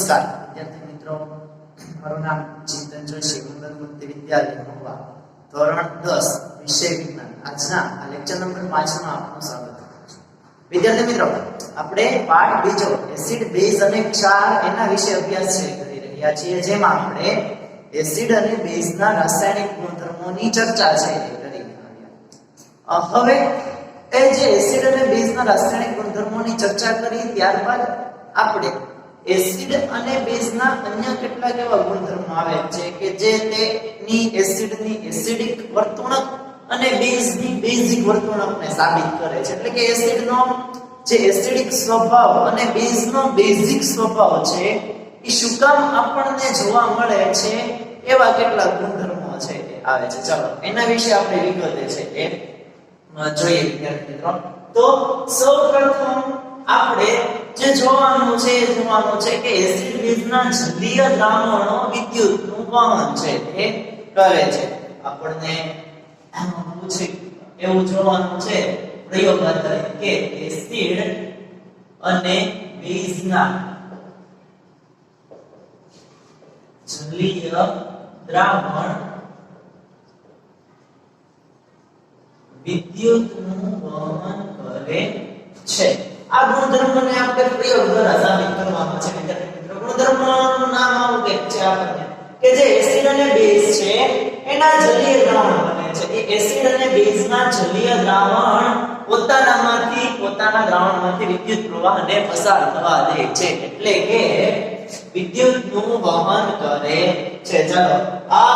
નમસ્કાર વિદ્યાર્થી મિત્રો, મારું નામ ચિંતન જોશી, મંગલ મૂર્તિ વિદ્યાલય મહુવા, ધોરણ 10 વિષય વિજ્ઞાન. આજના આ લેક્ચર નંબર 5 માં આપનું સ્વાગત છે. વિદ્યાર્થી મિત્રો, આપણે પાઠ બીજો એસિડ બેઝ અને ક્ષાર એના વિશે અભ્યાસ કરી રહ્યા છીએ, જેમાં આપણે એસિડ અને બેઝના રાસાયણિક ગુણધર્મોની ચર્ચા કરી રહ્યા. હવે એ જે એસિડ અને બેઝના રાસાયણિક ગુણધર્મોની ચર્ચા કરી, ત્યારબાદ આપણે એસિડ અને બેઝના અન્ય કેટલાક એવા ગુણધર્મો આવે છે કે જે તેની એસિડની એસિડિક વર્તણૂક અને બેઝની બેઝિક વર્તણૂકને સાબિત કરે છે. એટલે કે એસિડનો જે એસિડિક સ્વભાવ અને બેઝનો બેઝિક સ્વભાવ છે એ શું કામ આપણને જોવા મળે છે, એવા કેટલાક ગુણધર્મો છે આવે છે. ચાલો એના વિશે આપણે વિગતે છે એ જોઈએ વિદ્યાર્થી મિત્રો. તો સૌપ્રથમ આપણે જે જોવાનું છે કે એસિડ બેઝના જલીય દ્રાવણો વિદ્યુતનું વહન છે એ કરે છે. આપણને પૂછે એવું જોવાનું છે પ્રયોગ આધારિત કે એસિડ અને બેઝના જલીય દ્રાવણ વિદ્યુતનું વહન કરે છે. આ ગુણધર્મને આપણે પ્રયોગ દ્વારા સાબિત કરવાનો છે. વિદ્યાર્થી મિત્રો, ગુણધર્મનું નામ આવું કે છે આપણને કે જે એસિડ અને બેઝ છે એના જલીય દ્રાવણ બને છે. એ એસિડ અને બેઝના જલીય દ્રાવણ પોતાના દ્રાવણમાંથી વિદ્યુત પ્રવાહને પસાર થવા દે છે, એટલે કે વિદ્યુતનું વહન કરે છે. ચાલો આ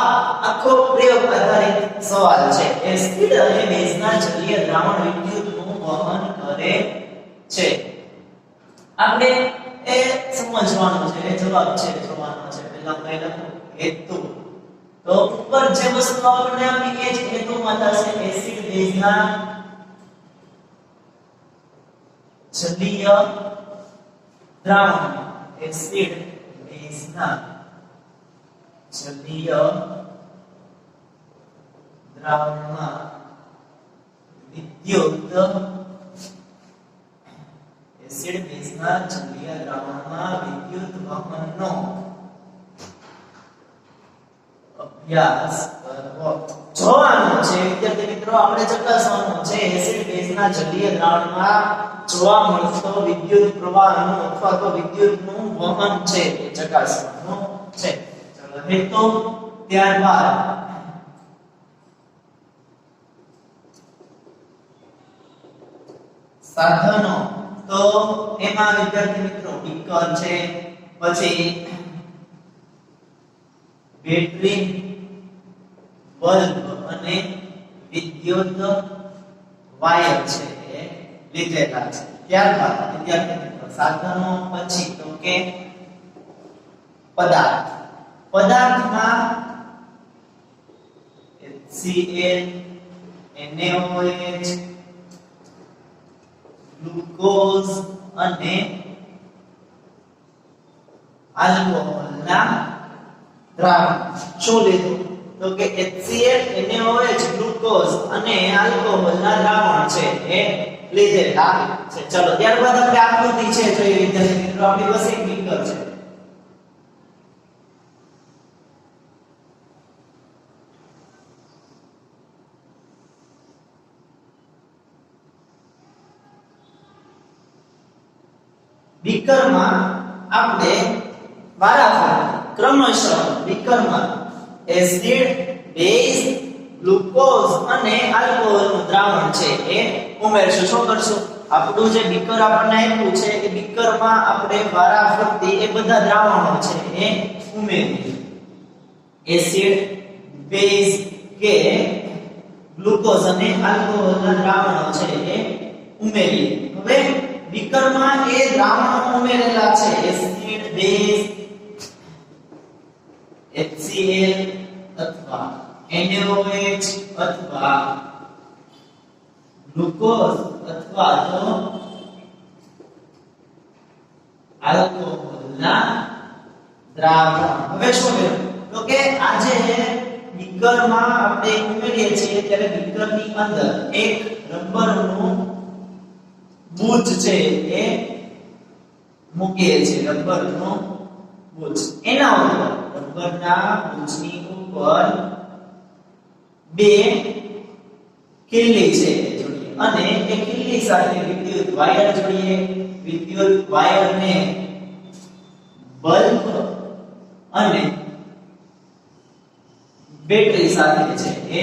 આખો પ્રયોગ આધારિત સવાલ છે. એસિડ અને બેઝના જલીય દ્રાવણ વિદ્યુતનું વહન કરે છે. આપણે એ સમજવાનું છે, એ જવાબ છે જોવાનો છે. પહેલા હેતુ. તો ઉપર જે વસ્તુ આપણને આપી એ જ હેતુમાં થશે. એસિડ બેઝના જલીય દ્રાવણ, એસિડ બેઝના જલીય દ્રાવણમાં વિદ્યુત એસિડ બેઝના જલીય દ્રાવણમાં વિદ્યુત વહનનો અભ્યાસ કરવો જોવાનો છે. વિદ્યાર્થી મિત્રો, આપણે ચકાસવાનું છે એસિડ બેઝના જલીય દ્રાવણમાં જોવા મળતો વિદ્યુત પ્રવાહનું અથવા તો વિદ્યુતનું વહન છે એ ચકાસવાનું છે. ચલો હેતુ, ત્યારબાદ સાધનો. તો એમાં વિદ્યાર્થી મિત્રો બીકર છે, પછી બેટરી, બલ્બ અને વિદ્યુત વાયર છે એ લીધેલા છે. ત્યારબાદ વિદ્યાર્થી મિત્રો સાધનો પછી તો કે પદાર્થમાં HCl, NaOH, ગ્લુકોઝ અને આલ્કોહોલના દ્રાવણ. શું લીધું? તો કે HCl, NaOH, ગ્લુકોઝ અને આલ્કોહોલના દ્રાવણ છે એ લીધેલા છે. ચલો ત્યારબાદ આપણે આકૃતિ છે જોઈએ વિદ્યાર્થી મિત્રો. આપણી પાસે એક બીકર છે. બીકરમાં આપણે વારાફરતી ક્રમશઃ બીકરમાં એસિડ, બેઝ, ગ્લુકોઝ અને આલ્કોહોલનું દ્રાવણ છે એ ઉમેરશું. શું કરશું? આપણું જે બીકર આપણને આપ્યું છે એ બીકરમાં આપણે વારાફરતી એ બધા દ્રાવણો છે એ ઉમેરીએ. એસિડ, બેઝ કે ગ્લુકોઝ અને આલ્કોહોલના દ્રાવણો છે એ ઉમેરીએ. હવે બીકરમાં એ દ્રાવણો ઉમેરેલા છે એસિડ, બેઝ, HCl અથવા NaOH અથવા ગ્લુકોઝ અથવા તો આલ્કોહોલના દ્રાવણ. હવે શું કર્યું? તો કે આજે બીકરમાં આપણે ઉમેરીએ છીએ ત્યારે બીકરની અંદર એક રબરનું બુચ છે એ મૂકીએ છીએ. રબરનું ભુજ એના ઉપર રબરના ભુજની ઉપર બે કિલ્લી છે જોડીએ અને એ કિલ્લી સાથે વિદ્યુત વાયર જોડીએ વિદ્યુત વાયરને બલ્બ અને બેટરી સાથે છે એ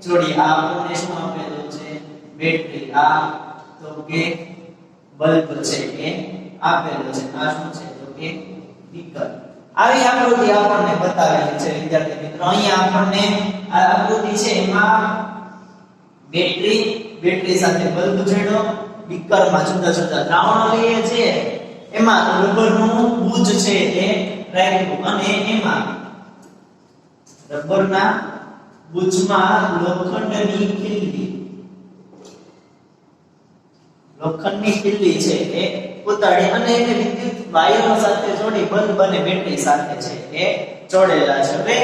જોડીએ આ આપણને શું આપેલું છે બેટરી આ તો કે બલ્બ છે એ આપેલો છે આ શું છે તો કે બીકર આવી આકૃતિ આપણને બતાવેલી છે વિદ્યાર્થી મિત્રો અહીંયા આપણને આ આકૃતિ છે એમાં બેટરી સાથે બલ્બ જોડ્યો બીકરમાં જુદા જુદા દ્રાવણો લઈએ છીએ એમાં રબરનું ભુજ છે એ રાખ્યું અને એમાં રબરના ભુજમાં લોખંડની ખીલ્લી છે એ ઉતાડી અને એને વિદ્યુત વાયરો સાથે જોડી બલ્બ અને બેટરી સાથે છે એ જોડેલા છે હવે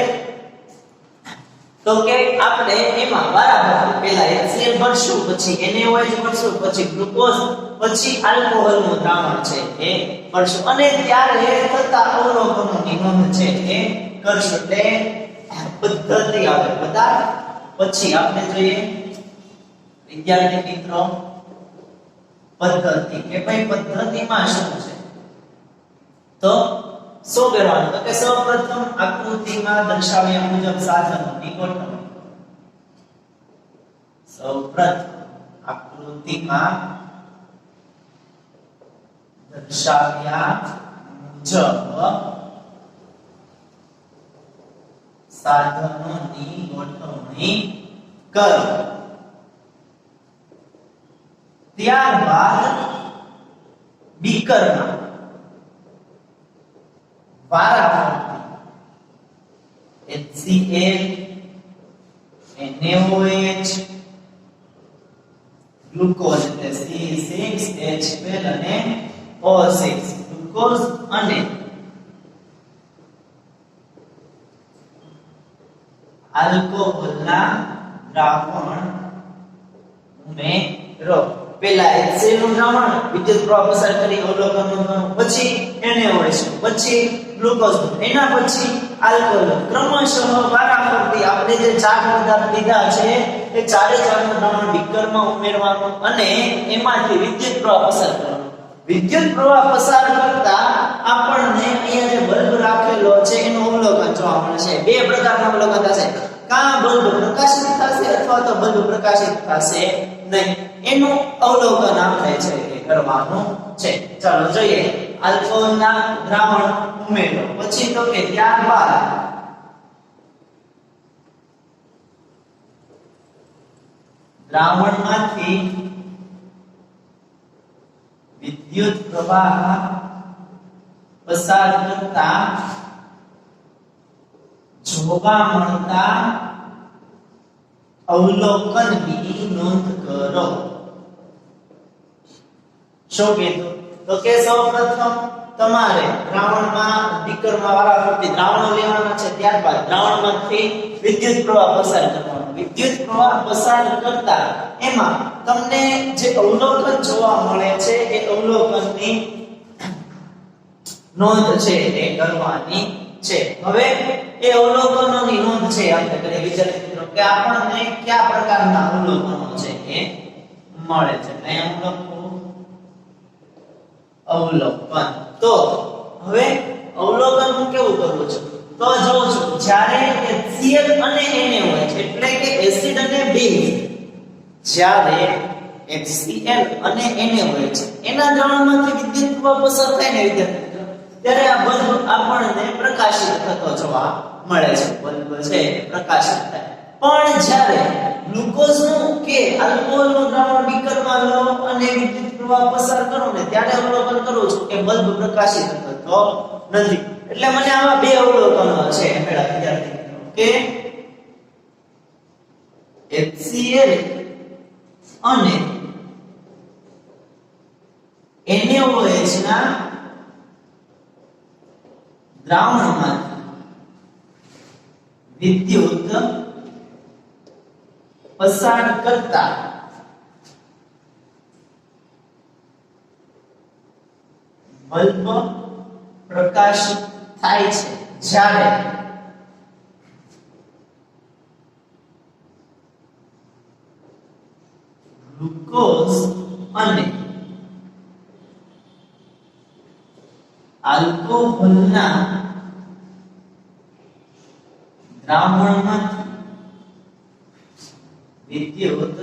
તો કે આપણે એમાં વારાફરતી પહેલા HCl ભરશું પછી NaOH ભરશું પછી ગ્લુકોઝ પછી આલ્કોહોલનું દ્રાવણ છે એ ભરશું અને ત્યારે થતા અવરોધોની નોંધ છે એ કરશું એટલે પદ્ધતિ આવે પદાર્થ પછી આપણે જોઈએ વિદ્યાર્થી મિત્રો પદ્ધતિ કે ભાઈ પદ્ધતિમાં શું છે તો શું કરવાનું તો કે સૌપ્રથમ આકૃતિમાં દર્શાવ્યા મુજબ સાધનોની ગોઠવણી સૌપ્રથમ આકૃતિમાં દર્શાવ્યા મુજબ સાધનોની ગોઠવણી કરો ત્યારબાદ બીકરમાં વારાફરતી HCl NaOH ગ્લુકોઝ એટલે C6H12 અને O6 ગ્લુકોઝ અને આલ્કોહોલના દ્રાવણ ઉમેરો પહેલા HCl નું દ્રાવણ વિદ્યુત પ્રવાહ પસાર કરી અવલોકનનું પછી NaOH પછી ગ્લુકોઝ એના પછી આલ્કોહોલ ક્રમશઃ વારાફરતી આપણે જે ચાર પદાર્થ લીધા છે એ ચારે ચારનું દ્રાવણ બીકરમાં ઉમેરવાનું અને એમાંથી વિદ્યુત પ્રવાહ પસાર કરવાનો વિદ્યુત પ્રવાહ પસાર કરતા આપણને અહીંયા જે બલ્બ રાખેલો છે એનું અવલોકન જોવા મળે છે બે પ્રકારના અવલોકન થશે કાં બલ્બ પ્રકાશિત થશે અથવા તો બલ્બ પ્રકાશિત થશે નહીં એનું અવલોકન આપણે છે એ કરવાનું છે ચાલો જોઈએ આલ્કોહોલના દ્રાવણ ઉમેરો પછી તો કે ત્યારબાદ દ્રાવણમાંથી વિદ્યુત પ્રવાહ પસાર કરતા જોવા મળતા અવલોકનની નોંધ કરો શું કીધું તો કે સૌપ્રથમ તમારે દ્રાવણમાં બીકરમાં વારાફરતી દ્રાવણો લેવાના છે ત્યારબાદ દ્રાવણમાંથી વિદ્યુત પ્રવાહ પસાર કરવાનો વિદ્યુત પ્રવાહ પસાર કરતા એમાં તમને જે અવલોકન જોવા મળે છે એ અવલોકનની નોંધ છે એ કરવાની છે હવે એ અવલોકનોની નોંધ છે આપણે કરીએ વિદ્યાર્થી મિત્રો કે આપણને કયા પ્રકારના અવલોકનો છે એ મળે છે અહીંયા હું અવલોકન તો હવે અવલોકન હું કેવું કરું છું તો જોઉં છું જ્યારે HCl અને NaOH એટલે કે એસિડ અને બેઝ જ્યારે HCl અને NaOH એના દ્રાવણમાંથી વિદ્યુત પ્રવાહ પસાર થાય ને વિદ્યાર્થી ત્યારે આ બલ્બ આપણને પ્રકાશિત થતો જોવા મળે છે બલ્બ છે પ્રકાશિત થાય પણ જ્યારે ગ્લુકોઝનું કે આલ્કોહોલનું દ્રાવણ બીકરમાં લો અને વિદ્યુત પ્રવાહ પસાર કરો ને ત્યારે અવલોકન કરું છું કે બલ્બ પ્રકાશિત થતો નથી એટલે મને આવા બે અવલોકનો છે પેલા વિદ્યાર્થી મિત્રો કે HCl અને NaOH ના દ્રાવણમાંથી વિદ્યુત પસાર કરતા બલ્બ પ્રકાશિત થાય છે જ્યારે ગ્લુકોઝ અને આલ્કોહોલના દ્રાવણમાંથી વિદ્યુત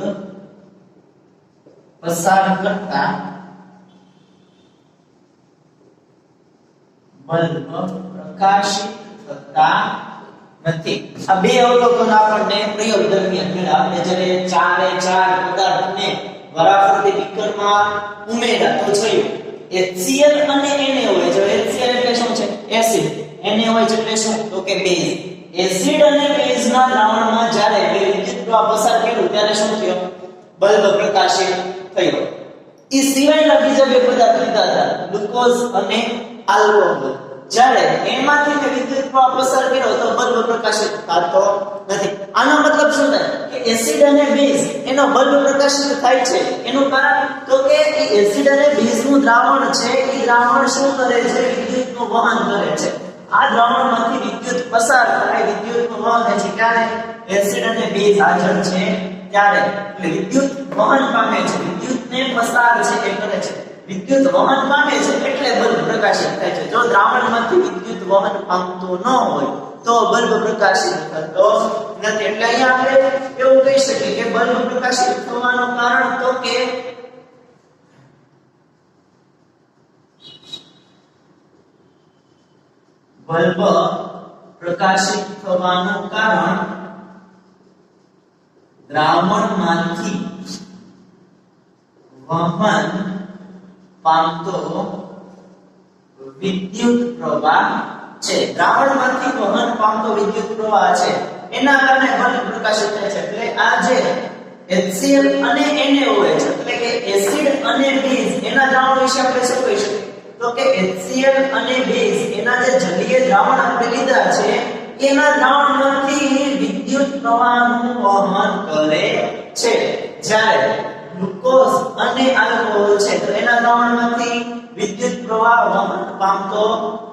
પસાર કરતા બલ્બ પ્રકાશિત થતા નથી. આ બે અવલોકન આપણને પ્રયોગ દરમિયાન મળ્યા. આપણે જ્યારે ચારે ચાર પદાર્થને વરાફરતી બીકરમાં ઉમેર્યા તો જોયું HCl અને NaOH. જો HCl એટલે શું છે? એસિડ. NaOH એટલે શું? તો કે બેઝ. એસિડ અને બેઝના દ્રાવણમાં જ્યારે વિદ્યુત પ્રવાહ પસાર કર્યો ત્યારે શું થયું? બલ્બ પ્રકાશિત થયો. એ સિવાયના બીજા બે પદાર્થ લીધા હતા, ગ્લુકોઝ અને આલ્કોહોલ. જ્યારે એમાંથી મેં વિદ્યુત પ્રવાહ પસાર કર્યો તો બલ્બ પ્રકાશિત થતો નથી. આનો મતલબ શું થાય કે એસિડ અને બેઝ એનો બલ્બ પ્રકાશિત થાય છે. એનું કારણ તો કે એ એસિડ અને બેઝનું દ્રાવણ છે, એ દ્રાવણ શું કરે છે? વિદ્યુતનું વહન કરે છે. આ દ્રાવણમાંથી વિદ્યુત પસાર થાય, વિદ્યુતનું વહન થાય છે ક્યારે? એસિડ અને બેઝ હાજર છે ત્યારે. એટલે વિદ્યુત વહન પામે છે, વિદ્યુતને પસાર છે એ કરે છે. વિદ્યુત વહન પામે છે એટલે બલ્બ પ્રકાશિત થાય છે. જો દ્રાવણમાંથી વિદ્યુત વહન પામતું ન હોય તો બલ્બ પ્રકાશિત થતો નથી. એટલે અહીંયા આપણે એવું કહી શકીએ કે બલ્બ પ્રકાશિત થવાનું કારણ તો કે બલ્બ પ્રકાશિત થવાનું કારણ દ્રાવણમાંથી વહન પામતો વિદ્યુત પ્રવાહ છે. દ્રાવણમાંથી વહન પામતો વિદ્યુત પ્રવાહ છે એના કારણે બલ્બ પ્રકાશિત થાય છે. એટલે આ જે HCl અને NaOH એટલે કે એસિડ અને બેઝ એના દ્રાવણ વિશે આપણે શું કહી શકીએ? તો કે HCl અને બેઝ એના જે જલીય દ્રાવણ આપણે લીધા છે એના દ્રાવણમાંથી વિદ્યુત પ્રવાહનું વહન કરે છે. જ્યારે ગ્લુકોઝ અને આલ્કોહોલ છે તો એના દ્રાવણમાંથી વિદ્યુત પ્રવાહ વહન પામતો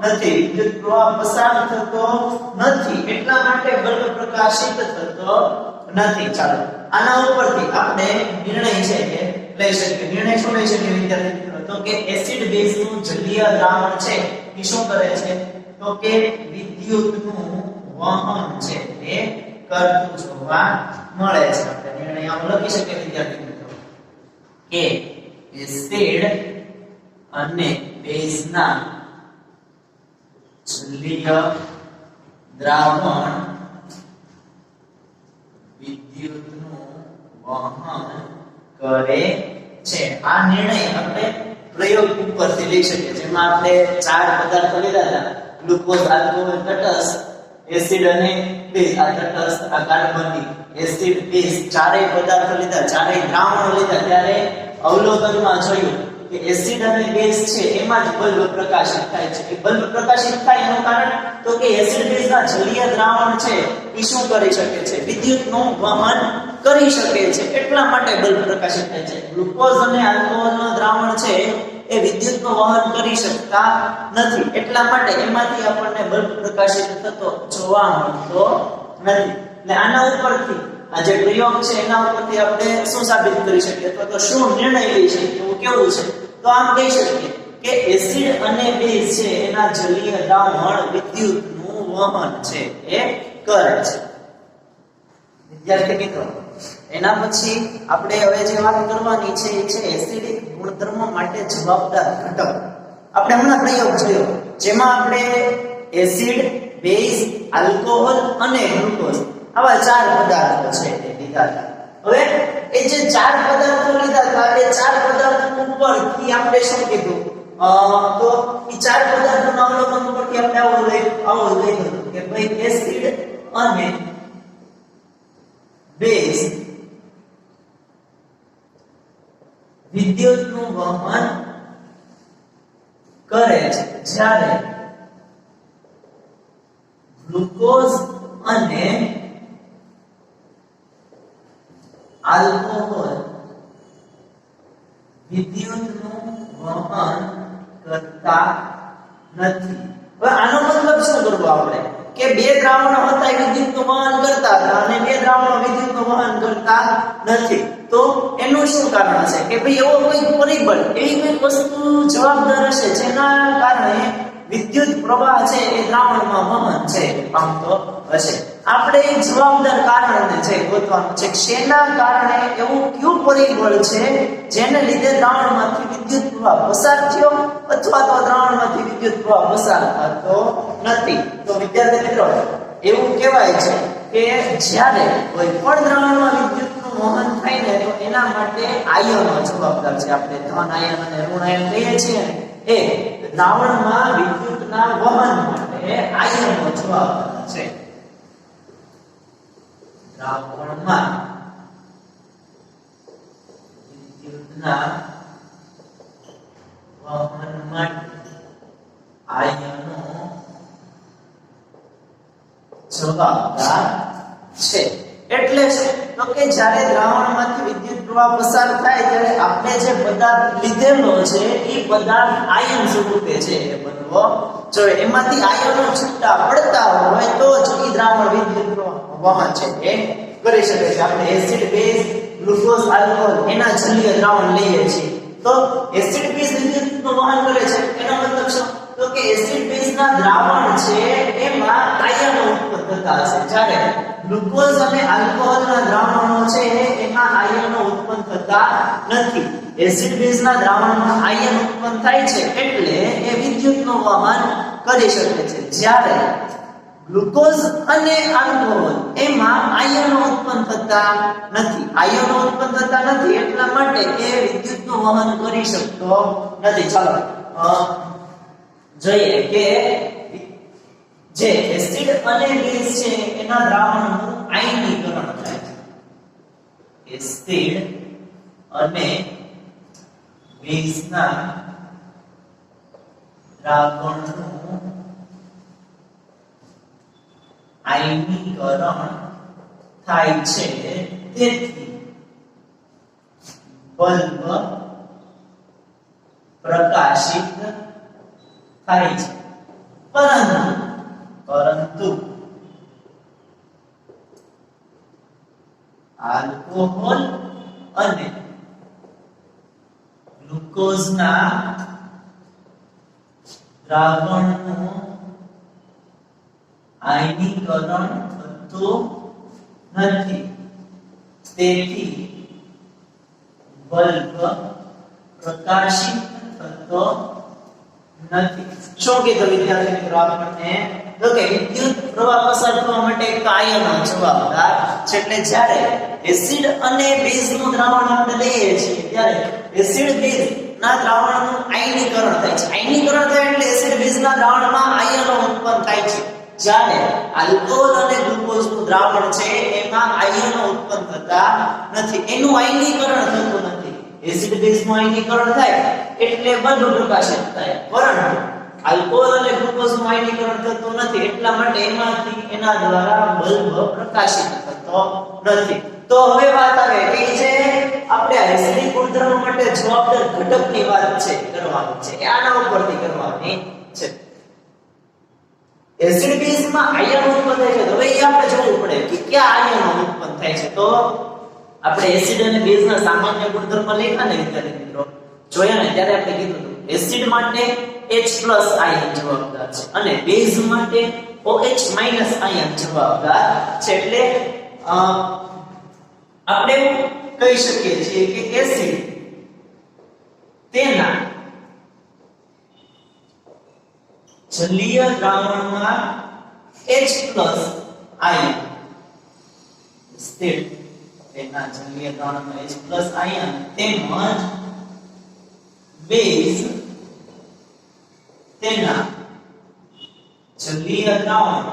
નથી, વિદ્યુત પ્રવાહ પસાર થતો નથી. એટલા માટે બલ્બ પ્રકાશિત થતો નથી. ચાલો આના ઉપરથી આપણે નિર્ણય છે કે લઈ શકીએ. નિર્ણય શું લઈ શકીએ વિદ્યાર્થી મિત્રો? તો કે એસિડ બેઝનું જલીય દ્રાવણ છે એ શું કરે છે? તો કે વિદ્યુતનું વહન છે એ કરતું જોવા મળે છે. આપણે નિર્ણય આમ લખી શકીએ વિદ્યાર્થી મિત્રો કે એસિડ અને બેઝના જલીય દ્રાવણ વિદ્યુતનું વહન કરે છે. આ નિર્ણય આપણે પ્રયોગ ઉપરથી લઈ શકીએ. જેમાં આપણે ચાર પદાર્થો લીધા હતા, ગ્લુકોઝ, આલ્કોહોલ, તટસ્થ, એસિડ અને બેઝ. આ તટસ્થ, આ કાર્બનિક, એસિડ, બેઝ ચારેય પદાર્થો લીધા, ચારેય દ્રાવણો લીધા. ત્યારે અવલોકનમાં જોયું કે એસિડ અને બેઝ છે એમાં જ બલ્બ પ્રકાશિત થાય છે. એ બલ્બ પ્રકાશિત થાય એનું કારણ તો કે એસિડ બેઝના જલીય દ્રાવણ છે એ શું કરી શકે છે? વિદ્યુતનું વહન કરી શકે છે. એટલા માટે બલ્બ પ્રકાશિત થાય છે. ગ્લુકોઝ અને આલ્કોહોલનું દ્રાવણ છે એ વિદ્યુતનું વહન કરી શકતા નથી. એટલા માટે એમાંથી આપણને બલ્બ પ્રકાશિત થતો જોવા મળતો નથી. એટલે આના ઉપરથી આ જે પ્રયોગ છે એના ઉપરથી આપણે શું સાબિત કરી શકીએ? તો શું નિર્ણય લઈ શકીએ? એવું કેવું છે? તો આમ કહી શકીએ કે એસિડ અને બેઝ છે એના જલીય દ્રાવણ વિદ્યુતનું વહન છે એ કરે છે. વિદ્યાર્થી મિત્રો, એના પછી આપણે હવે જે વાત કરવાની છે એ છે એસિડિક ગુણધર્મ માટે જવાબદાર ઘટક. આપણે હમણાં પ્રયોગ જોયો જેમાં આપણે એસિડ, બેઝ, આલ્કોહોલ અને ગ્લુકોઝ આવા ચાર પદાર્થો છે તે લીધા હતા. હવે એ જે ચાર પદાર્થો લીધા હતા એ ચાર પદાર્થો ઉપરથી આપણે શું કીધું? તો એ ચાર પદાર્થોના અવલોકન ઉપરથી આપણે આવું લઈ કે ભાઈ એસિડ અને બેઝ વિદ્યુતનું વહન કરે છે, જ્યારે ગ્લુકોઝ અને આલ્કોહોલ વિદ્યુતનું વહન કરતા નથી. હવે આનો મતલબ શું કરવો આપણે કે બે દ્રાવણો હતા એ વિદ્યુતનું વહન કરતા હતા અને બે દ્રાવણો વિદ્યુતનું વહન કરતા નથી. તો એનું શું કારણ છે કે ભાઈ એવો કોઈ પરિબળ એવી કોઈ વસ્તુ જવાબદાર હશે જેના કારણે વિદ્યુત પ્રવાહ છે એ દ્રાવણમાં વહન છે પામતો હશે. આપણે એક જવાબદાર કારણને છે ગોતવાનું છે કે શેના કારણે એવું કયું પરિબળ છે જેને લીધે દ્રાવણમાંથી વિદ્યુત પ્રવાહ પસાર થયો અથવા તો દ્રાવણમાંથી વિદ્યુત પ્રવાહ પસાર થતો નથી. તો વિદ્યાર્થી મિત્રો એવું કહેવાય છે કે જ્યારે કોઈ પણ દ્રાવણમાં વિદ્યુતનું વહન થાય ને તો એના માટે આયનો જવાબદાર છે. આપણે ધન આયન અને ઋણ આયન કહીએ છીએ એ દ્રાવણમાં વિદ્યુતના વહન માટે આયનો જવાબદાર છે. દ્રાવણમાં વિદ્યુતના વહન માટે આયનો જવાબદાર છે. એટલે છે તો કે જ્યારે દ્રાવણમાંથી વિદ્યુત પ્રવાહ પસાર થાય ત્યારે આપણે જે પદાર્થ લીધેલો છે એ પદાર્થ આયન સ્વરૂપે છે એ બનવો જોઈએ. એમાંથી આયનો છૂટા પડતા હોય તો જ એ દ્રાવણ વિદ્યુત પ્રવાહ વહન છે એ કરી શકે છે. આપણે એસિડ બેઝ ગ્લુકોઝ આલ્કોહોલ એના જલીય દ્રાવણ લઈએ છીએ તો એસિડ બેઝ વિદ્યુતનું વહન કરે છે. એનો મતલબ શું તો કે એસિડ બેઝના દ્રાવણ છે એમાં આયનો ઉત્પન્ન થતા હશે જ્યારે ગ્લુકોઝ અને આલ્કોહોલના દ્રાવણો છે એમાં આયનો ઉત્પન્ન થતા નથી. એસિડ બેઝના દ્રાવણમાં આયન ઉત્પન્ન થાય છે એટલે એ વિદ્યુતનું વહન કરી શકે છે જ્યારે ગ્લુકોઝ અને આલ્કોહોલ એમાં આયનો ઉત્પન્ન થતા નથી. આયનો ઉત્પન્ન થતા નથી એટલા માટે એ વિદ્યુતનું વહન કરી શકતો નથી. ચાલો જોઈએ કે જે એસિડ અને બેઝ છે એના દ્રાવણનું આયનીકરણ થાય છે. એસિડ અને બેઝના દ્રાવણનું આયનીકરણ થાય છે તેથી બલ્બ પ્રકાશિત થાય છે. પરંતુ આલ્કોહોલ અને ગ્લુકોઝના દ્રાવણનું આયનીકરણ થતું નથી તેથી બલ્બ પ્રકાશિત થતો નથી. શું કીધું વિદ્યાર્થી મિત્રો આપણને તો કે વિદ્યુત પ્રવાહ પસાર થવા માટે એક આયનો જવાબદાર છે. એટલે જ્યારે એસિડ અને બેઝનું દ્રાવણ આપણે લઈએ છીએ ત્યારે એસિડ બેઝ ના દ્રાવણનું આયનીકરણ થાય છે. આયનીકરણ થાય એટલે એસિડ બેઝના દ્રાવણમાં આયનો ઉત્પન્ન થાય છે. જ્યારે આલ્કોહોલ અને ગ્લુકોઝનું દ્રાવણ છે એમાં આયનો ઉત્પન્ન થતા નથી. એનું આયનીકરણ થતું નથી. એસિડ બેઝનું આયનીકરણ થાય એટલે બલ્બ પ્રકાશિત થાય પરંતુ આલ્કોહોલ અને ગ્લુકોઝનું આયનીકરણ થતું નથી એટલા માટે એમાંથી એના દ્વારા બલ્બ પ્રકાશિત થતો નથી. તો હવે વાત આવે કે જે આપણે એસિડિક ગુણધર્મ માટે જવાબદાર ઘટકની વાત છે કરવાની છે આના ઉપરથી કરવાની છે. એસિડ બેઝમાં આયન ઉત્પન્ન થાય છે હવે એ આપણે જોવું પડે કે ક્યાં આયનો ઉત્પન્ન થાય છે. તો આપણે એસિડ અને બેઝના સામાન્ય ગુણધર્મ લખ્યા ને વિદ્યાર્થી મિત્રો જોયા ને ત્યારે આપણે કીધું હતું એસિડ માટે H+ આયન જવાબદાર છે અને બેઝ માટે OH- આયન જવાબદાર છે. એટલે આપણે કહી શકીએ છીએ કે એસિડ તેના જલીય દ્રાવણમાં H+ આયન સ્થિર તેના જલીય દ્રાવણમાં H+ આયન તેમજ બેઝ તેના જલીય દ્રાવણ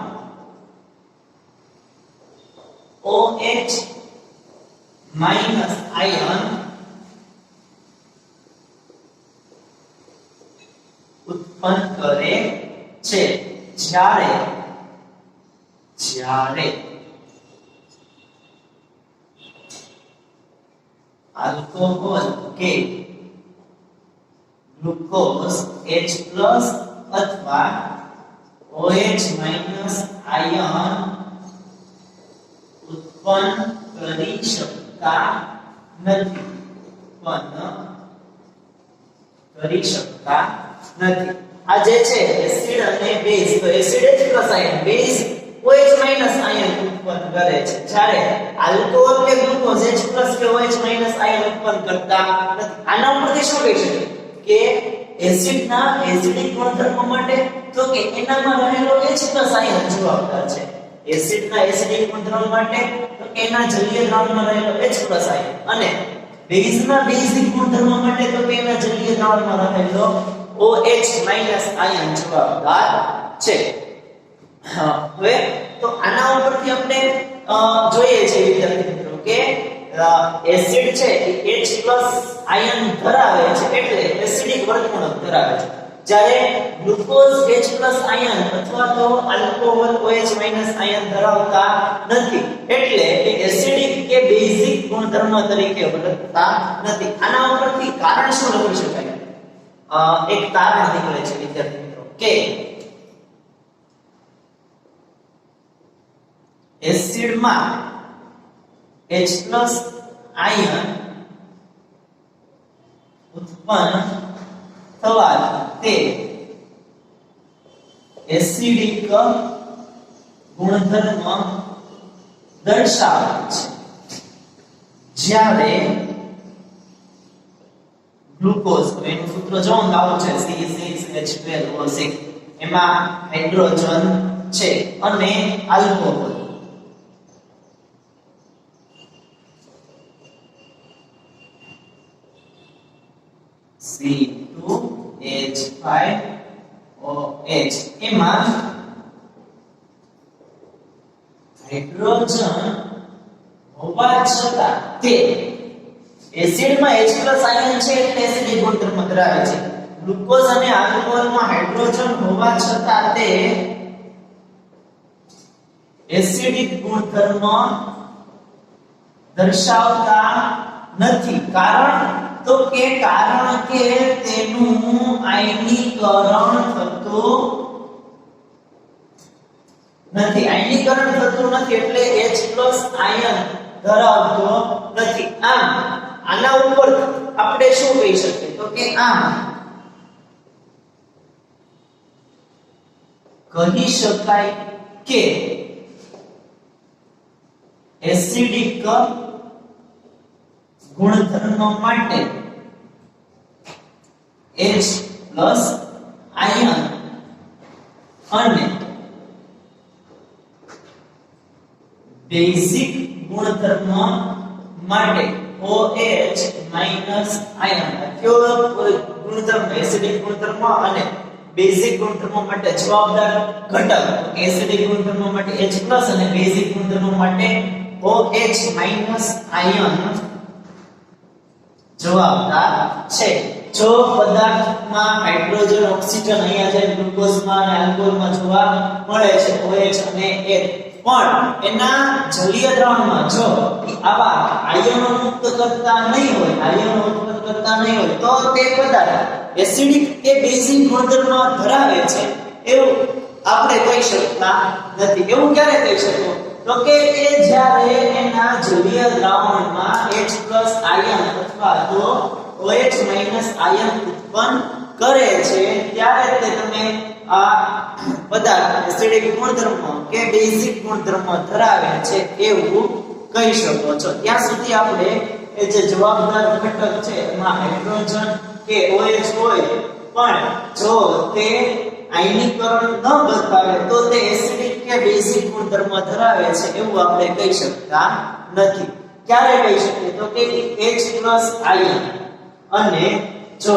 OH- આયન ઉત્પન્ન કરે છે જ્યારે આલ્કોહોલ કે ગ્લુકોઝ H+ અથવા OH માઈનસ આયન ઉત્પન્ન કરી શકતા નથી. ઉત્પન્ન કરી શકતા નથી. આ જે છે એસિડ અને બેઝ, તો acid H plus ion, base OH minus ion ઉત્પન્ન કરે છે, જ્યારે આલ્કોહોલ કે ગ્લુકોઝ H પ્લસ કે OH માઈનસ આયન ઉત્પન્ન કરતા નથી. આના ઉપરથી શું કહી શકીએ કે એસિડના એસિડિક ગુણધર્મ માટે તો કે એનામાં રહેલો H પ્લસ આયન જવાબદાર છે. એસિડના એસિડિક ગુણધર્મ માટે તો એના જલીય દ્રાવણમાં રહેલો H પ્લસ આયન, અને બેઝના બેઝિક ગુણધર્મ માટે તો કે એના જલીય દ્રાવણમાં રહેલો OH માઈનસ આયન જવાબદાર છે. હવે તો આના ઉપરથી આપણે જોઈએ છે વિદ્યાર્થી મિત્રો કે એસિડ છે એ H+ આયન ધરાવે છે, એટલે એસિડિક વર્તણૂક ધરાવે છે, જ્યારે ગ્લુકોઝ H+ આયન અથવા તો આલ્કોહોલ OH- આયન ધરાવતા નથી, એટલે એ એસિડિક કે બેઝિક ગુણધર્મ તરીકે વર્તતા નથી. આના ઉપરથી કારણ શું લખી શકાય? એક તારણ નીકળે છે વિદ્યાર્થી મિત્રો કે એસિડમાં H+ આયન ઉત્પન્ન થવાથી તે એસિડિક ગુણધર્મ દર્શાવે છે, જ્યારે ગ્લુકોઝ, એનું સૂત્ર જો આવું છે C6H12O6, એમાં હાઇડ્રોજન છે અને આલ્કોહોલ C2H5OH, એમાં હાઇડ્રોજન હોવા છતાં તે એસિડમાં H+ આયન છે એટલે એસિડિક ગુણધર્મ ધરાવે છે. ગ્લુકોઝ અને આલ્કોહોલમાં હાઇડ્રોજન હોવા છતાં તે એસિડિક ગુણધર્મ દર્શાવતા નથી. કારણ કે તેનું આયનીકરણ થતું નથી. આયનીકરણ થતું નથી એટલે H+ આયન ધરાવતો નથી. આના ઉપર આપણે શું કહી શકીએ તો કે કહી શકાય કે એસિડિક ગુણધર્મ માટે H+ આયન અને બેઝિક ગુણધર્મ માટે OH- આયન, કયો ગુણધર્મ? એસિડિક ગુણધર્મ અને બેઝિક ગુણધર્મ માટે જવાબદાર ઘટક એસિડિક ગુણધર્મ માટે H+ અને બેઝિક ગુણધર્મ માટે OH- આયન જવાબદાર છે. જો પદાર્થમાં હાઇડ્રોજન, ઓક્સિજન અહીંયા જે ગ્લુકોઝમાં અને આલ્કોહોલમાં જોવા મળે છે OH અને H, પણ એના જલીય દ્રાવણમાં જો આવા આયનો મુક્ત કરતા નહીં હોય, આયનો ઉત્પન્ન કરતા નહીં હોય, તો તે પદાર્થ એસિડિક કે બેઝિક ગુણધર્મ ધરાવે છે એવું આપણે કહી શકતા નથી. એવું ક્યારે કહી શકો તો કે એ જ્યારે એના જલીય દ્રાવણમાં H+ આયન અથવા તો OH- આયન ઉત્પન્ન કરે છે, ત્યારે તે તમે આ પદાર્થ એસિડિક ગુણધર્મ કે બેઝિક ગુણધર્મ ધરાવે છે એવું કહી શકો છો. ત્યાં સુધી આપણે એ જે જવાબદાર ઘટક છે એમાં હાઇડ્રોજન કે OH હોય, પણ જો તે આયનીકરણ ન બતાવે તો તે એસિડિક કે બેઝિક ગુણધર્મ ધરાવે છે એવું આપણે કહી શકતા નથી. ક્યારે કહી શકીએ તો કે H+ આયન અને જો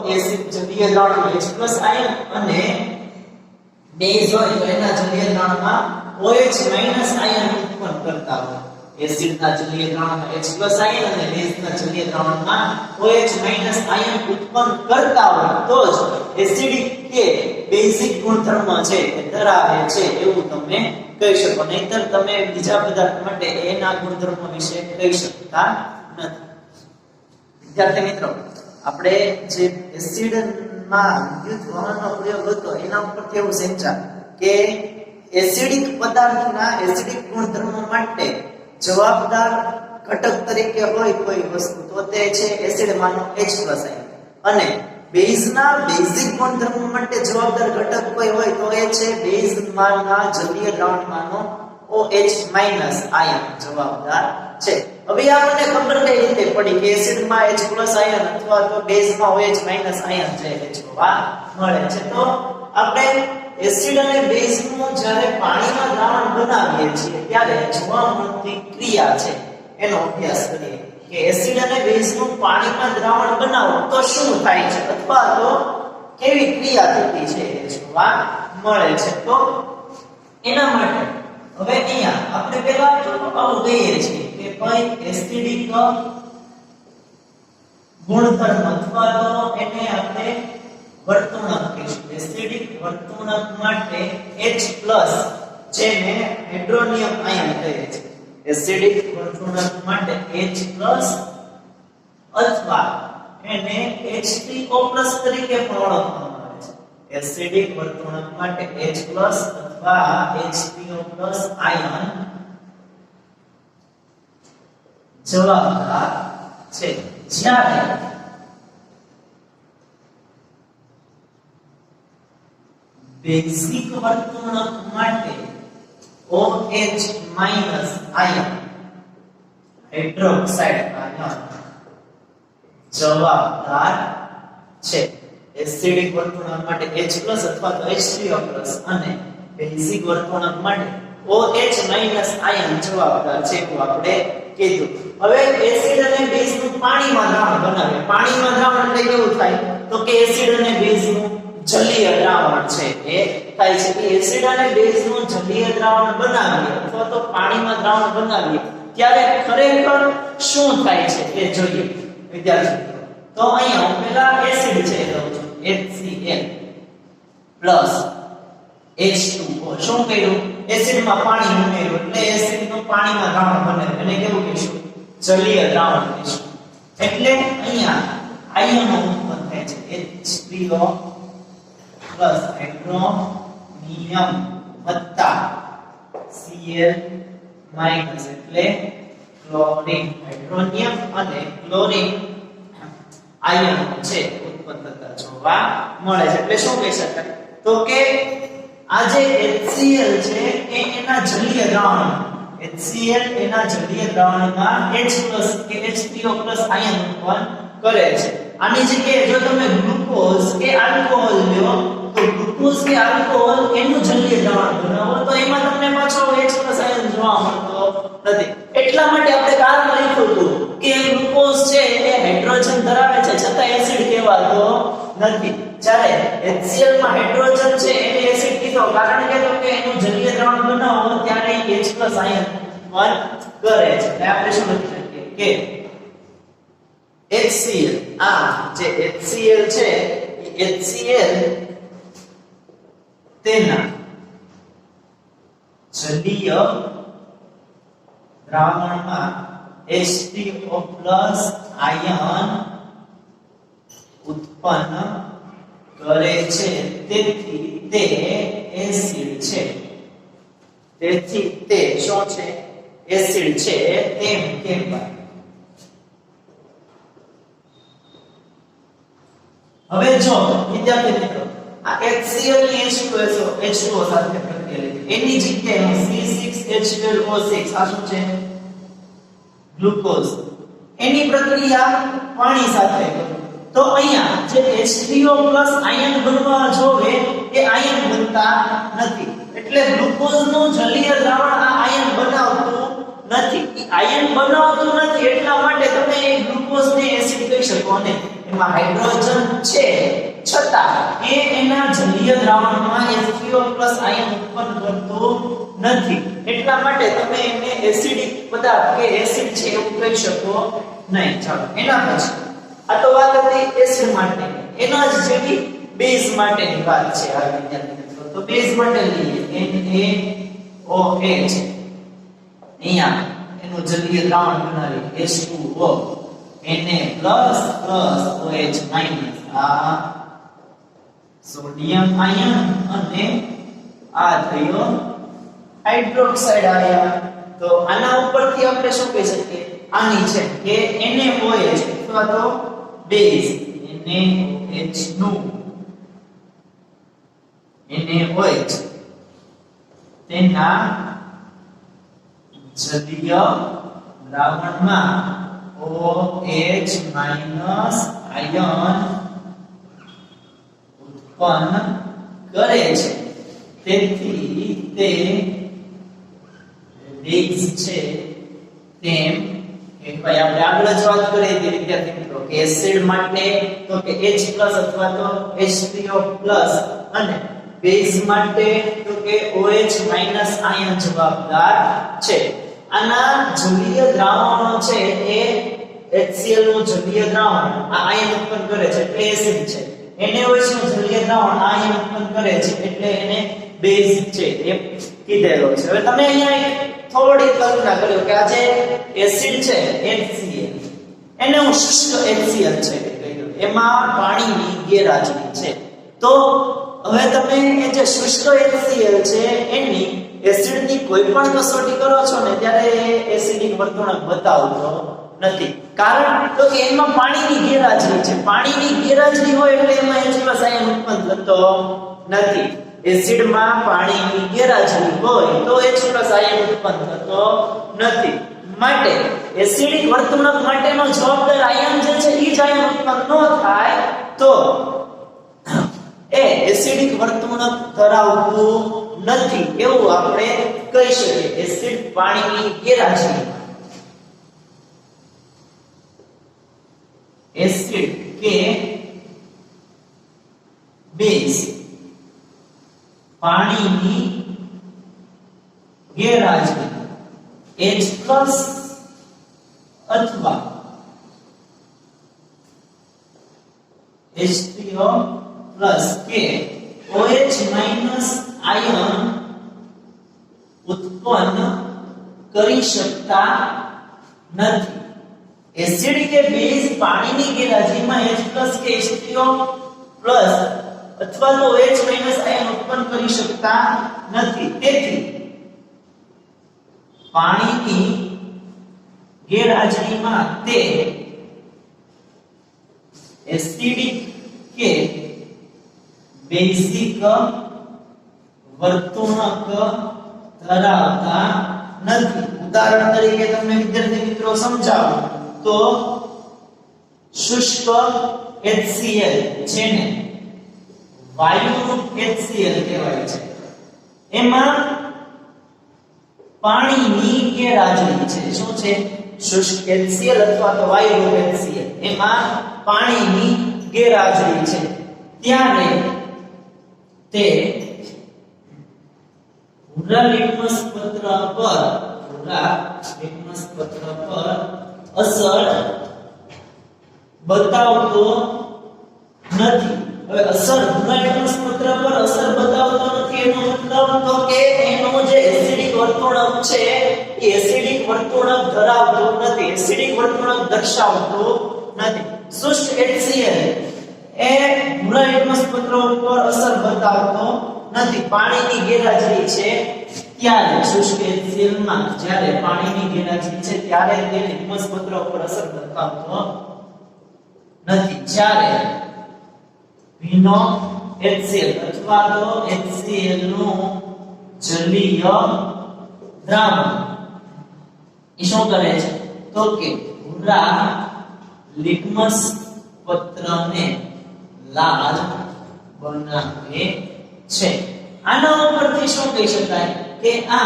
એસિડ જલીય દ્રાવણમાં H+ આયન અને બેઝ હોય તો એના જલીય દ્રાવણમાં OH- આયન ઉત્પન્ન કરતા હોય. એસિડના જલીય દ્રાવણમાં H+ આયન અને બેઝના જલીય દ્રાવણમાં OH- આયન ઉત્પન્ન કરતા હોય તો જ એસિડિક કે બેઝિક ગુણધર્મ છે એ ધરાવે છે એવું તમે કહી શકો. નહીંતર તમે બીજા પદાર્થ માટે એના ગુણધર્મ વિશે કહી શકતા નથી. વિદ્યાર્થી મિત્રો, આપણે જે એસિડમાં વિદ્યુત વહનનો પ્રયોગ હતો એના ઉપરથી એવું સમજ્યા કે એસિડિક પદાર્થના એસિડિક ગુણધર્મો માટે જવાબદાર ઘટક તરીકે હોય કોઈ વસ્તુ તો તે છે એસિડમાંનો H+ આયન અને બેઝના બેઝિક ગુણધર્મો માટે જવાબદાર ઘટક કોઈ હોય તો એ છે બેઝમાંના જલીય દ્રાવણમાંનો OH- આયન જવાબદાર છે. હવે આપણને ખબર કઈ રીતે પડી કે એસિડમાં H+ આયન અથવા તો બેઝમાં OH- આયન છે એ જોવા મળે છે. તો આપણે એસિડ અને બેઝનું જ્યારે પાણીમાં દ્રાવણ બનાવીએ છીએ ત્યારે જોવા મળતી ક્રિયા છે એનો અભ્યાસ કરીએ કે એસિડ અને બેઝનું પાણીમાં દ્રાવણ બનાવો તો શું થાય છે અથવા તો કેવી ક્રિયા થતી છે એ જોવા મળે છે. તો એના માટે હવે અહીંયા આપણે પહેલા તો આવું કહીએ છીએ કે ભાઈ એસિડિક ગુણધર્મ અથવા તો એને આપણે વર્તણૂક કહીશું. એસિડિક વર્તણૂક માટે H+ જેને હાઇડ્રોનિયમ આયન કહે છે. એસિડિક વર્તણૂક માટે H+ અથવા એને H3O+ તરીકે પણ ઓળખવામાં આવે છે. એસિડિક વર્તણૂક માટે H+ અથવા H3O+ આયન જવાબદાર છે. જ્યારે બેઝિક વર્તણૂક માટે OH- આયન હાઇડ્રોક્સાઇડ આયન જવાબદાર છે. એસિડિક વર્તણૂક માટે H+ અથવા તો H3O+ અને બેઝિક વર્તણૂક માટે OH- આયન જવાબદાર છે એવું આપણે કીધું. હવે એસિડ અને બેઝનું પાણીમાં દ્રાવણ બનાવે. પાણીમાં દ્રાવણ એટલે કેવું થાય તો કે એસિડ અને બેઝનું જલીય દ્રાવણ છે એ થાય છે. કે એસિડ અને બેઝનું જલીય દ્રાવણ બનાવીએ અથવા તો પાણીમાં દ્રાવણ બનાવીએ ત્યારે ખરેખર શું થાય છે એ જોઈએ વિદ્યાર્થી મિત્રો. તો અહીંયા હું પહેલા એસિડ છે એ લઉં છું HCl પ્લસ H2O. શું કર્યું? એસિડમાં પાણી ઉમેર્યું એટલે એસિડનું પાણીમાં દ્રાવણ બને. એને કેવું કહીશું? જલીય દ્રાવણ કહીશું. એટલે અહીંયા આયનો ઉત્પન્ન થાય છે H3O પ્લસ હાઇડ્રોનિયમ વત્તા Cl માઈનસ એટલે ક્લોરીન. હાઇડ્રોનિયમ અને ક્લોરીન આયન છે ઉત્પન્ન થતા જોવા મળે છે. એટલે શું કહી શકાય તો કે આ જે HCl છે એ એના જલીય દ્રાવણ HCl એના જલીય દ્રાવણમાં H+ કે H3O+ આયન ઉત્પન્ન કરે છે. આની જગ્યાએ જો તમે ગ્લુકોઝ કે આલ્કોહોલ લ્યો તો ગ્લુકોઝ કે આલ્કોહોલ એનું જલીય દ્રાવણ બનાવો તો એમાં તમને પાછો H+ આયન જોવા મળતો નથી. એટલા માટે આપણે કારણ લખ્યું હતું કે ગ્લુકોઝ છે એ હાઇડ્રોજન ધરાવે છે છતાં એસિડ કહેવાતો નથી. જ્યારે HCl માં હાઇડ્રોજન છે એટલે એસિડ કીધો કારણ કે તો કે એનું જલીય દ્રાવણ બનાવો ત્યારે H+ આયન ઉત્પન્ન કરે છે. એટલે આપણે શું લખી શકીએ કે HCl આ જે HCl છે એ HCl તેના જલીય દ્રાવણમાં H3O+ આયન ઉત્પન્ન કરે છે. તેથી તે એસિડ છે. તેથી તે શું છે? એસિડ છે તેમ કહેવાય. હવે જો વિદ્યાર્થી મિત્રો આ HCl ની H2O સાથે પ્રક્રિયા લીધી એની જગ્યાએ હું C6H12O6 આ શું છે? ગ્લુકોઝ એની પ્રક્રિયા પાણી સાથે કરું તો અહીંયા જે H3O+ આયન બનવા જોવે એ આયન બનતા નથી. એટલે ગ્લુકોઝનું જલીય દ્રાવણ આ આયન બનાવતું નથી. આયન બનાવતું નથી એટલા માટે તમે એ ગ્લુકોઝને એસિડ કહી શકો ને એમાં હાઇડ્રોજન છે છતાં એ એના જલીય દ્રાવણમાં H3O+ આયન ઉત્પન્ન કરતું નથી. એટલા માટે તમે એને એસિડિક પદાર્થ કે એસિડ છે એવું કહી શકો નહીં. ચાલો એના પછી આ તો વાત હતી એસિડ માટે. એના જ જેવી બેઝ માટેની વાત છે આ વિદ્યાર્થી મિત્રો. તો બેઝ માટે લઈએ NaOH અહીંયા એનું જલીય દ્રાવણ બનાવી H2O Na++OH- આ સોડિયમ આયન અને આ થયો હાઇડ્રોક્સાઇડ આયન. તો આના ઉપરથી આપણે શું કહી શકીએ, આની છે કે NaOH અથવા તો બેઝ NaOH નું NaOH તેના જલીય દ્રાવણમાં OH- આયન ઉત્પન્ન કરે છે. તેથી તે બેઝ છે તેમ કહેવાય. આપણે આગળ જ વાત કરી હતી વિદ્યાર્થી મિત્રો કે એસિડ માટે તો કે H+ અથવા તો H3O+ અને બેઝ માટે તો કે OH- આયન જવાબદાર છે. આના જલીય દ્રાવણો છે એ HCl નું જલીય દ્રાવણ આ આયન ઉત્પન્ન કરે છે એટલે એસિડ છે. NaOH નું જલીય દ્રાવણ આયન ઉત્પન્ન કરે છે એટલે એને બેઝ છે એ કીધેલો છે. હવે તમે અહીંયા થોડી કલ્પના કરો કે આ જે એસિડ છે HCl એને હું શુષ્ક HCl છે કહ્યું, એમાં પાણીની ગેરહાજરી છે. તો હવે તમે એ જે શુષ્ક HCl છે એની એસિડની કોઈ પણ કસોટી કરો છો ને ત્યારે એ એસિડિક વર્તણૂક બતાવતો નથી. કારણ તો કે એમાં પાણીની ગેરહાજરી છે. પાણીની ગેરહાજરી હોય એટલે એમાં H+ આયન ઉત્પન્ન થતો નથી. એસિડમાં પાણીની ગેરહાજરી હોય તો H+ આયન ઉત્પન્ન થતો નથી. માટે એસિડિક વર્તણૂક માટેનો જવાબદાર આયન જે છે એ જ આયન ઉત્પન્ન ન થાય તો એ એસિડિક વર્તણૂક ધરાવતું નથી એવું આપણે કહી શકીએ. એસિડ પાણીની ગેરહાજરી એસિડ કે બેઝ પાણીની ગેરહાજરી H+ અથવા H3O+ કે OH- આયન ઉત્પન્ન કરી શકતા નથી. એસિડ કે બેઝ પાણીની ગેરહાજરીમાં H+ કે H3O+ અથવા તો OH- આયન ઉત્પન્ન કરી શકતા નથી. તેથી પાણીની ગેરહાજરીમાં તે એસિડિક કે બેઝિક વર્તણૂક ધરાવતા નથી. ઉદાહરણ તરીકે તમને વિદ્યાર્થી મિત્રો સમજાવું તો શુષ્ક HCl જેને વાયુરૂપ HCl કહેવાય છે એમાં પાણીની ગેરહાજરી છે. શું છે? શુષ્ક HCl અથવા તો વાયુરૂપ HCl એમાં પાણીની ગેરહાજરી છે. ત્યારે તે ભૂરા લિટમસ પત્ર પર અસર બતાવતો નથી. હવે અસર ભૂરા લિટમસ પત્ર પર અસર બતાવતો નથી એનો મતલબ તો કે એનો જે એસિડિક વર્તણૂક છે એ એસિડિક વર્તણૂક ધરાવતો નથી, એસિડિક વર્તણૂક દર્શાવતો નથી. શુષ્ક HCl એ ભૂરા લિટમસ પત્ર ઉપર અસર બતાવતો નથી. પાણીની ગેરહાજરી છે ત્યારે શુષ્ક HCl માં જ્યારે પાણીની ગેરહાજરી છે ત્યારે તે લિટમસ પત્ર ઉપર અસર બતાવતો નથી. જ્યારે ભીનો HCl અથવા તો HCl નું જલીય દ્રાવણ એ શું કરે છે તો કે ભૂરા લિટમસ પત્રને લાલ બનાવે છે. આના ઉપરથી શું કહી શકાય કે આ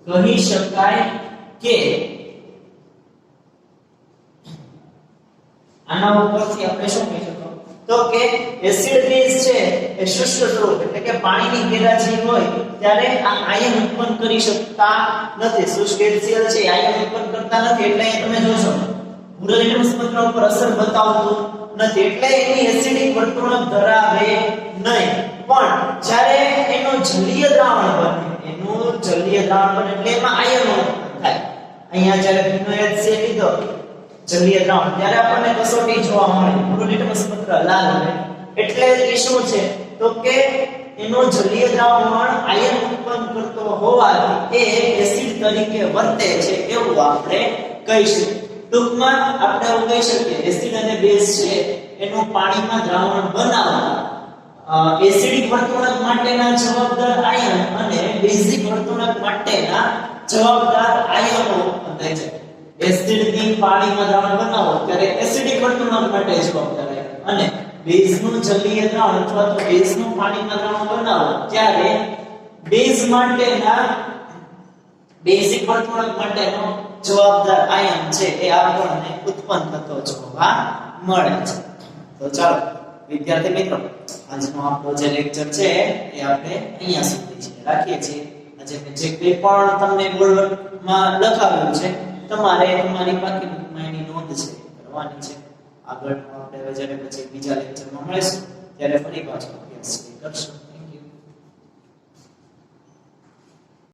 કહી શકાય કે આના ઉપરથી આપણે શું કહી શકો તો કે એસિડ બેઝ છે એ શુષ્ક સ્વરૂપ એટલે કે પાણીની ગેરહાજરી હોય ત્યારે આ આયન ઉત્પન્ન કરી શકતા નથી. શુષ્ક HCl છે આયન ઉત્પન્ન કરતા નથી એટલે તમે જોશો ભૂરા લિટમસ પત્ર ઉપર અસર બતાવતું નથી એટલે એની એસિડિક વર્તણૂક ધરાવે નહીં. પણ જ્યારે એનો જલીય દ્રાવણ બને એટલે એમાં આયનો થાય. અહીંયા જ્યારે ભીનો HCl લીધો જલીય દ્રાવણ ત્યારે આપણને કસોટી જોવા મળે ભૂરું લિટમસ પત્ર લાલ હોય એટલે એ શું છે તો કે એનો જલીય દ્રાવણ આયન ઉત્પન્ન કરતો હોવાથી એ એસિડ તરીકે વર્તે છે એવું આપણે કહી શકીએ. ટૂંકમાં આપણે એવું કહી શકીએ એસિડ અને બેઝ છે એનું પાણીમાં દ્રાવણ બનાવવા એસિડિક વર્તણૂક માટેના જવાબદાર આયન અને બેઝિક વર્તણૂક માટેના જવાબદાર આયનો બને છે. એસિડની પાણીમાં દ્રાવણ બનાવો ત્યારે એસિડિક વર્તણૂક માટે જવાબદાર આયન અને બેઝનું જલીય દ્રાવણ અથવા તો બેઝનું પાણીમાં દ્રાવણ બનાવો ત્યારે બેઝ માટેના બેઝિક વર્તણૂક માટેનો જવાબદાર આયન છે એ આપણને ઉત્પન્ન થતો જોવા મળે છે. તો ચાલો વિદ્યાર્થી મિત્રો આજનો આપણો જે લેક્ચર છે એ આપણે અહીંયા સુધી છે રાખીએ છીએ. આજે મેં જે કંઈ પણ તમને બોર્ડમાં લખાવ્યું છે તમારે તમારી પાકી બુકમાં એની નોંધ છે કરવાની છે. આગળ આપણે હવે જ્યારે પછી બીજા લેક્ચરમાં મળીશું ત્યારે ફરી પાછો અભ્યાસ કરશું.